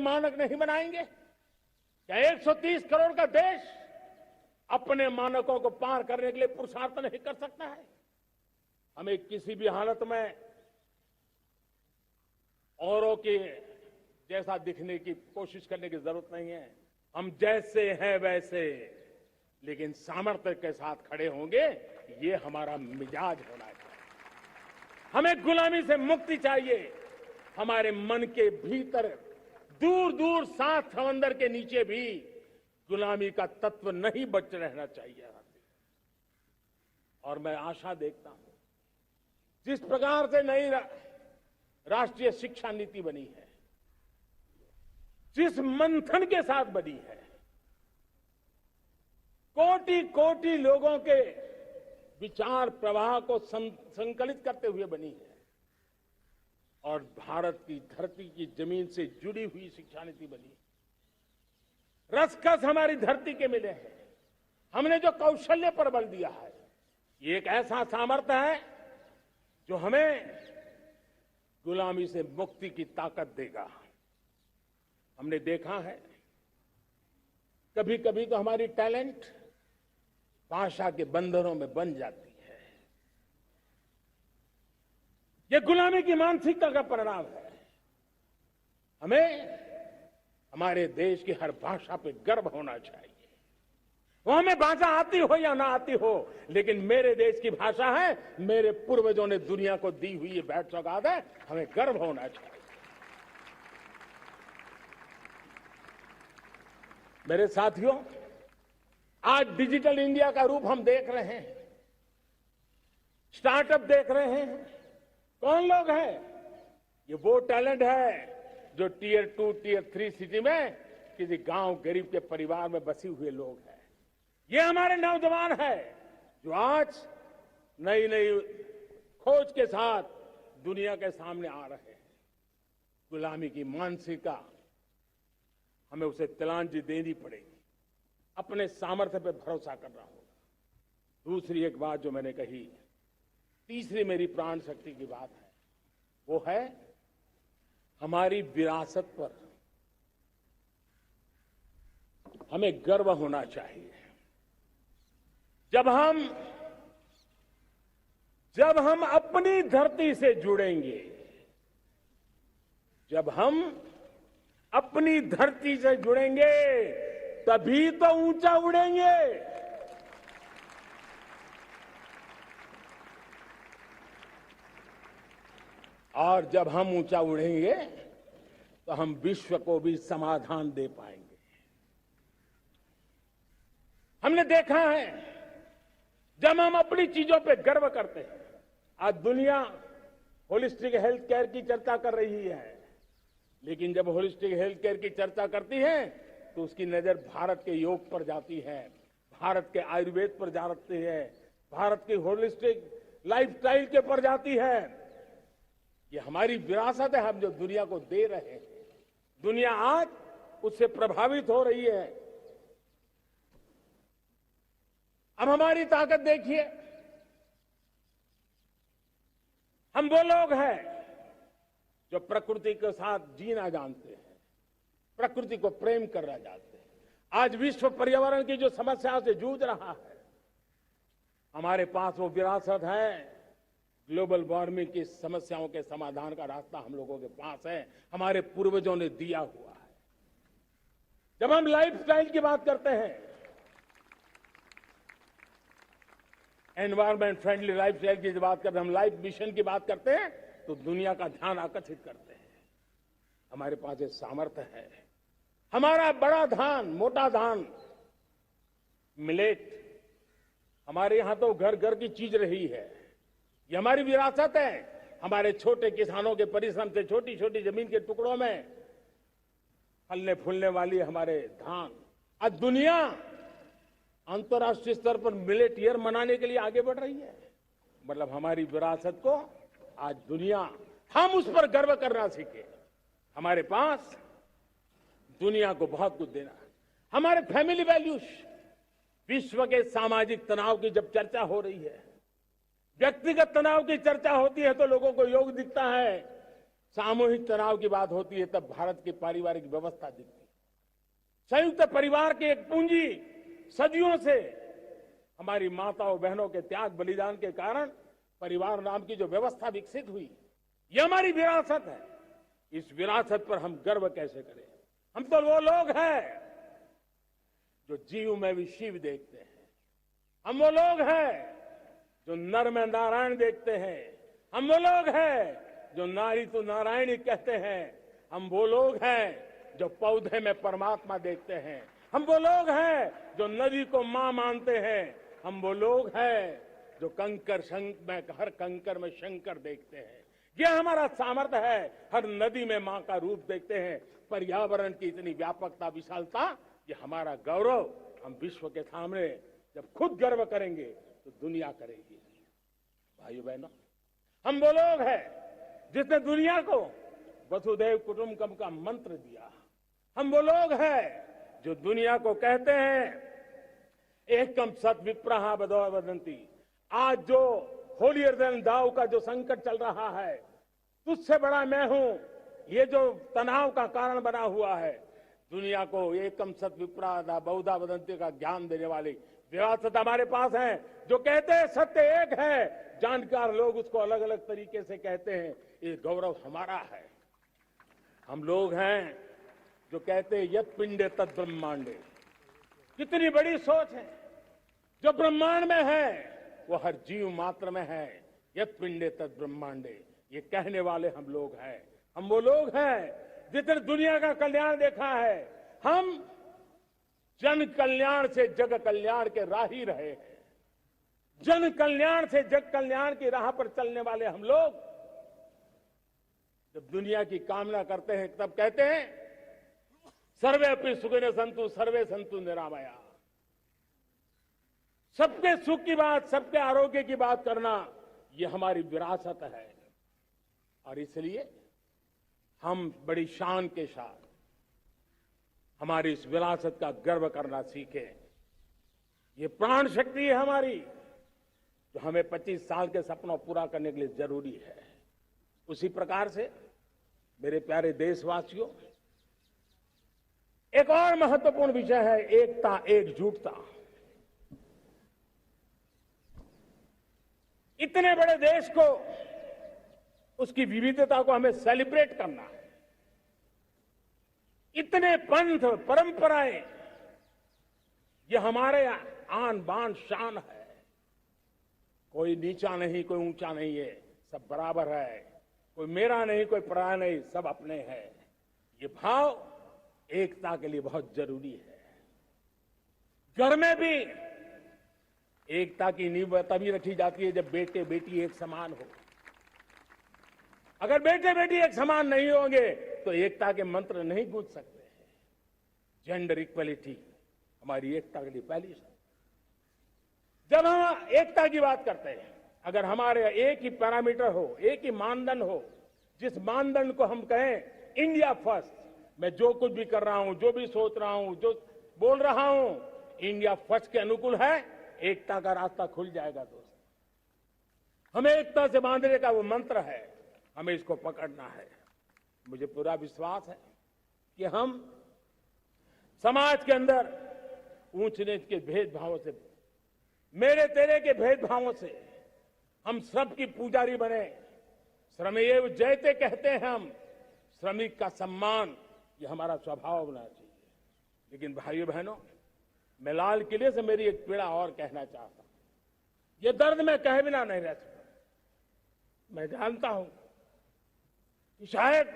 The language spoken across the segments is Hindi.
मानक नहीं बनाएंगे? क्या 130 करोड़ का देश अपने मानकों को पार करने के लिए पुरुषार्थ नहीं कर सकता है? हमें किसी भी हालत में औरों के जैसा दिखने की कोशिश करने की जरूरत नहीं है। हम जैसे हैं वैसे, लेकिन सामर्थ्य के साथ खड़े होंगे, ये हमारा मिजाज होना चाहिए। हमें गुलामी से मुक्ति चाहिए। हमारे मन के भीतर दूर दूर 7 समंदर के नीचे भी गुलामी का तत्व नहीं बच रहना चाहिए। और मैं आशा देखता हूं, जिस प्रकार से नई राष्ट्रीय शिक्षा नीति बनी है, जिस मंथन के साथ बनी है, कोटि कोटि लोगों के विचार प्रवाह को संकलित करते हुए बनी है, और भारत की धरती की जमीन से जुड़ी हुई शिक्षा नीति बनी। रसखस हमारी धरती के मिले हैं। हमने जो कौशल्य पर बल दिया है, ये एक ऐसा सामर्थ्य है जो हमें गुलामी से मुक्ति की ताकत देगा। हमने देखा है, कभी कभी तो हमारी टैलेंट भाषा के बंधनों में बन जाती है। ये गुलामी की मानसिकता का परिणाम है। हमें हमारे देश की हर भाषा पे गर्व होना चाहिए। वो हमें भाषा आती हो या ना आती हो, लेकिन मेरे देश की भाषा है, मेरे पूर्वजों ने दुनिया को दी हुई ये भेंट सौगात है, हमें गर्व होना चाहिए। मेरे साथियों, आज डिजिटल इंडिया का रूप हम देख रहे हैं, स्टार्टअप देख रहे हैं। कौन लोग हैं? ये वो टैलेंट है जो टियर 2, टियर 3 सिटी में किसी गांव गरीब के परिवार में बसे हुए लोग हैं। ये हमारे नौजवान हैं जो आज नई नई खोज के साथ दुनिया के सामने आ रहे हैं। गुलामी की मानसिकता हमें उसे तिलांजलि देनी पड़ेगी। अपने सामर्थ्य पे भरोसा करना होगा। दूसरी एक बात जो मैंने कही, तीसरी मेरी प्राण शक्ति की बात है, वो है हमारी विरासत पर हमें गर्व होना चाहिए। जब हम अपनी धरती से जुड़ेंगे, जब हम अपनी धरती से जुड़ेंगे, तभी तो ऊंचा उड़ेंगे। और जब हम ऊंचा उड़ेंगे तो हम विश्व को भी समाधान दे पाएंगे। हमने देखा है, जब हम अपनी चीजों पे गर्व करते हैं, आज दुनिया होलिस्टिक हेल्थ केयर की चर्चा कर रही है, लेकिन जब होलिस्टिक हेल्थ केयर की चर्चा करती है तो उसकी नजर भारत के योग पर जाती है, भारत के आयुर्वेद पर जाती है, भारत की होलिस्टिक लाइफस्टाइल के पर जाती है। ये हमारी विरासत है, हम जो दुनिया को दे रहे हैं। दुनिया आज उससे प्रभावित हो रही है। अब हमारी ताकत देखिए, हम वो लोग हैं जो प्रकृति के साथ जीना जानते हैं, प्रकृति को प्रेम करना जानते हैं। आज विश्व पर्यावरण की जो समस्याओं से जूझ रहा है, हमारे पास वो विरासत है। ग्लोबल वार्मिंग की समस्याओं के समाधान का रास्ता हम लोगों के पास है, हमारे पूर्वजों ने दिया हुआ है। जब हम लाइफस्टाइल की बात करते हैं, एनवायरमेंट फ्रेंडली लाइफस्टाइल की बात करते हैं, हम लाइफ मिशन की बात करते हैं, तो दुनिया का ध्यान आकर्षित करते हैं। हमारे पास एक सामर्थ्य है। हमारा बड़ा धान, मोटा धान, मिलेट, हमारे यहां तो घर घर की चीज रही है। ये हमारी विरासत है। हमारे छोटे किसानों के परिश्रम से छोटी छोटी जमीन के टुकड़ों में फलने फूलने वाली हमारे धान, आज दुनिया अंतर्राष्ट्रीय स्तर पर मिलेट ईयर मनाने के लिए आगे बढ़ रही है। मतलब हमारी विरासत को आज दुनिया, हम उस पर गर्व करना सीखे। हमारे पास दुनिया को बहुत कुछ देना है। हमारे फैमिली वैल्यूज, विश्व के सामाजिक तनाव की जब चर्चा हो रही है, व्यक्तिगत तनाव की चर्चा होती है, तो लोगों को योग दिखता है, सामूहिक तनाव की बात होती है तब भारत की पारिवारिक व्यवस्था दिखती है। संयुक्त परिवार की एक पूंजी सदियों से हमारी माताओं बहनों के त्याग बलिदान के कारण परिवार नाम की जो व्यवस्था विकसित हुई, ये हमारी विरासत है। इस विरासत पर हम गर्व कैसे करें? हम तो वो लोग हैं जो जीव में भी शिव देखते हैं। हम वो लोग हैं जो नर में नारायण देखते हैं। हम वो लोग हैं जो नारी तो नारायणी कहते हैं। हम वो लोग हैं जो पौधे में परमात्मा देखते हैं। हम वो लोग हैं जो नदी को मां मानते हैं। हम वो लोग हैं जो हर कंकर में शंकर देखते हैं। यह हमारा सामर्थ्य है। हर नदी में मां का रूप देखते हैं। पर्यावरण की इतनी व्यापकता विशालता, ये हमारा गौरव। हम विश्व के सामने जब खुद गर्व करेंगे तो दुनिया करेगी। भाइयों बहनों, हम वो लोग हैं जिसने दुनिया को वसुधैव कुटुंबकम का मंत्र दिया। हम वो लोग हैं जो दुनिया को कहते हैं एकम सत विप्रहा वदंती। आज जो होलियर देन दाव का जो संकट चल रहा है, तुझसे बड़ा मैं हूं, ये जो तनाव का कारण बना हुआ है, दुनिया को एकम सत विप्रा बहुधा वदंती का ज्ञान देने वाली विरासत हमारे पास है। जो कहते हैं सत्य एक है, जानकार लोग उसको अलग अलग तरीके से कहते हैं। ये गौरव हमारा है। हम लोग हैं जो कहते हैं यत पिंडे तत् ब्रह्मांडे। कितनी बड़ी सोच है। जो ब्रह्मांड में है वो हर जीव मात्र में है। यत पिंडे तत् ब्रह्मांडे, ये कहने वाले हम लोग हैं। हम वो लोग हैं जितने दुनिया का कल्याण देखा है। हम जन कल्याण से जग कल्याण के राही रहे हैं। जन कल्याण से जग कल्याण की राह पर चलने वाले हम लोग जब दुनिया की कामना करते हैं तब कहते हैं सर्वे अपनी सुखिनो संतु सर्वे संतु निरामया। सबके सुख की बात, सबके आरोग्य की बात करना, ये हमारी विरासत है। और इसलिए हम बड़ी शान के साथ हमारी इस विरासत का गर्व करना सीखें। ये प्राण शक्ति है हमारी, जो हमें 25 साल के सपनों पूरा करने के लिए जरूरी है। उसी प्रकार से मेरे प्यारे देशवासियों, एक और महत्वपूर्ण विषय है एकता, एकजुटता। इतने बड़े देश को, उसकी विविधता को हमें सेलिब्रेट करना है। इतने पंथ परंपराएं, ये हमारे आन बान शान है। कोई नीचा नहीं, कोई ऊंचा नहीं है, सब बराबर है। कोई मेरा नहीं, कोई पराया नहीं, सब अपने हैं। ये भाव एकता के लिए बहुत जरूरी है। घर में भी एकता की नींव तभी रखी जाती है जब बेटे बेटी एक समान हो। अगर बेटे बेटी एक समान नहीं होंगे तो एकता के मंत्र नहीं गूंज सकते हैं। जेंडर इक्वलिटी हमारी एकता के लिए पहली शर्त। जब हम एकता की बात करते हैं, अगर हमारे एक ही पैरामीटर हो, एक ही मानदंड हो, जिस मानदंड को हम कहें इंडिया फर्स्ट, मैं जो कुछ भी कर रहा हूं, जो भी सोच रहा हूं, जो बोल रहा हूं, इंडिया फर्स्ट के अनुकूल है, एकता का रास्ता खुल जाएगा। दोस्त, हमें एकता से बांधने का वो मंत्र है, हमें इसको पकड़ना है। मुझे पूरा विश्वास है कि हम समाज के अंदर ऊंच नीच के भेदभावों से, मेरे तेरे के भेदभावों से हम सबकी पुजारी बने। श्रमेव जयते कहते हैं हम, श्रमिक का सम्मान, ये हमारा स्वभाव होना चाहिए। लेकिन भाइयों बहनों, मैं लाल किले से मेरी एक पीड़ा और कहना चाहता हूं। ये दर्द मैं कहे बिना नहीं रह सकता। मैं जानता हूं कि शायद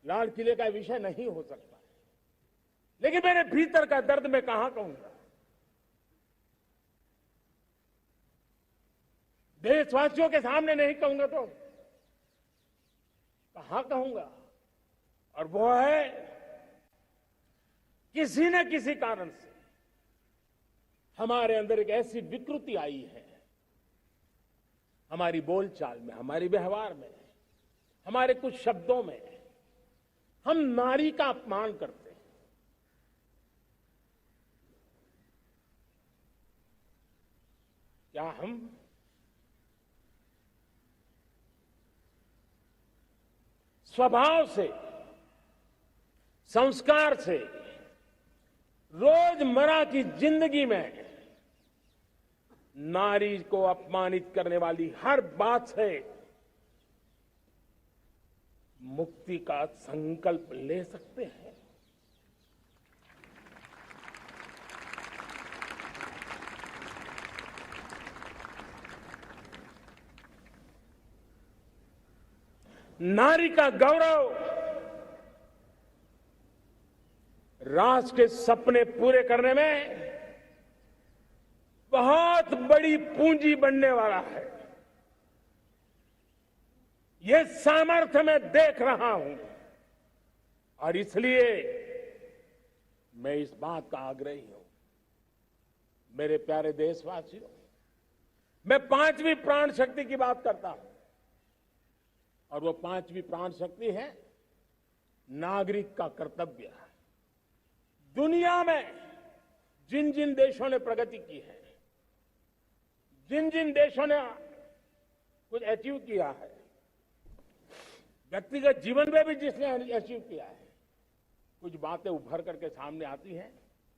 लाल किले का विषय नहीं हो सकता, लेकिन मेरे भीतर का दर्द मैं कहां कहूंगा। देशवासियों के सामने नहीं कहूंगा तो कहां कहूंगा। और वो है किसी न किसी कारण से हमारे अंदर एक ऐसी विकृति आई है, हमारी बोलचाल में, हमारे व्यवहार में, हमारे कुछ शब्दों में, हम नारी का अपमान करते हैं। क्या हम स्वभाव से, संस्कार से, रोजमर्रा की जिंदगी में नारी को अपमानित करने वाली हर बात से मुक्ति का संकल्प ले सकते हैं। नारी का गौरव राष्ट्र के सपने पूरे करने में बहुत बड़ी पूंजी बनने वाला है। ये सामर्थ्य मैं देख रहा हूं और इसलिए मैं इस बात का आग्रही हूं। मेरे प्यारे देशवासियों, मैं 5वीं प्राण शक्ति की बात करता हूं और वो 5वीं प्राण शक्ति है नागरिक का कर्तव्य। दुनिया में जिन जिन देशों ने प्रगति की है, जिन जिन देशों ने कुछ अचीव किया है, व्यक्तिगत जीवन में भी जिसने अचीव किया है, कुछ बातें उभर करके सामने आती हैं।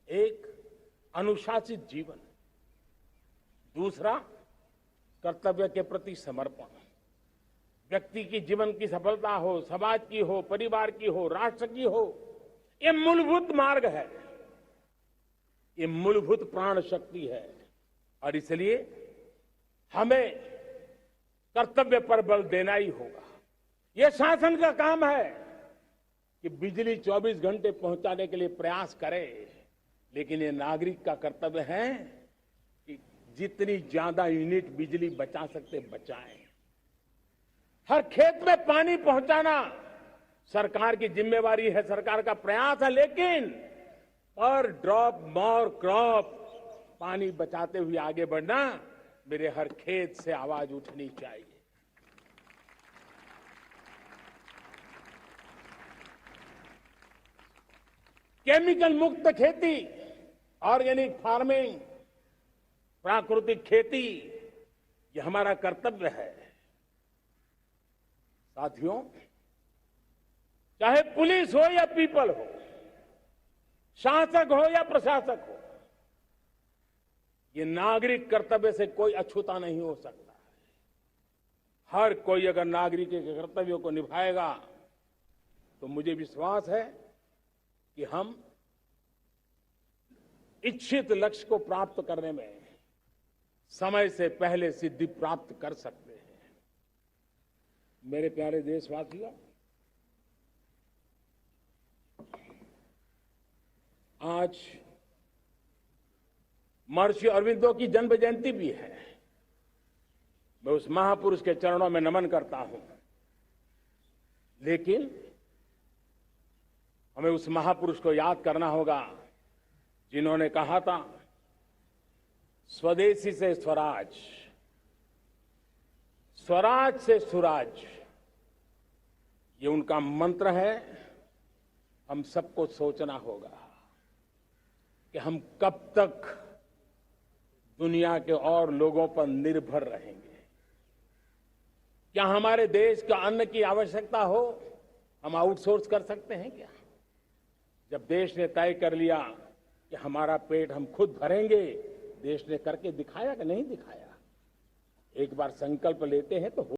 एक, अनुशासित जीवन। दूसरा, कर्तव्य के प्रति समर्पण। व्यक्ति की जीवन की सफलता हो, समाज की हो, परिवार की हो, राष्ट्र की हो, ये मूलभूत मार्ग है, ये मूलभूत प्राण शक्ति है और इसलिए हमें कर्तव्य पर बल देना ही होगा। यह शासन का काम है कि बिजली 24 घंटे पहुंचाने के लिए प्रयास करे, लेकिन ये नागरिक का कर्तव्य है कि जितनी ज्यादा यूनिट बिजली बचा सकते बचाएं। हर खेत में पानी पहुंचाना सरकार की जिम्मेवारी है, सरकार का प्रयास है, लेकिन पर ड्रॉप मोर क्रॉप, पानी बचाते हुए आगे बढ़ना, मेरे हर खेत से आवाज उठनी चाहिए। केमिकल मुक्त खेती, ऑर्गेनिक फार्मिंग, प्राकृतिक खेती, ये हमारा कर्तव्य है। साथियों, चाहे पुलिस हो या पीपल हो, शासक हो या प्रशासक हो, ये नागरिक कर्तव्य से कोई अछूता नहीं हो सकता है। हर कोई अगर नागरिक के कर्तव्यों को निभाएगा तो मुझे विश्वास है कि हम इच्छित लक्ष्य को प्राप्त करने में समय से पहले सिद्धि प्राप्त कर सकते हैं। मेरे प्यारे देशवासियों, आज महर्षि अरविंदो की जन्म जयंती भी है। मैं उस महापुरुष के चरणों में नमन करता हूं, लेकिन हमें उस महापुरुष को याद करना होगा जिन्होंने कहा था, स्वदेशी से स्वराज, स्वराज से सुराज। ये उनका मंत्र है। हम सबको सोचना होगा कि हम कब तक दुनिया के और लोगों पर निर्भर रहेंगे। क्या हमारे देश का अन्न की आवश्यकता हो, हम आउटसोर्स कर सकते हैं क्या? जब देश ने तय कर लिया कि हमारा पेट हम खुद भरेंगे, देश ने करके दिखाया कि नहीं दिखाया? एक बार संकल्प लेते हैं तो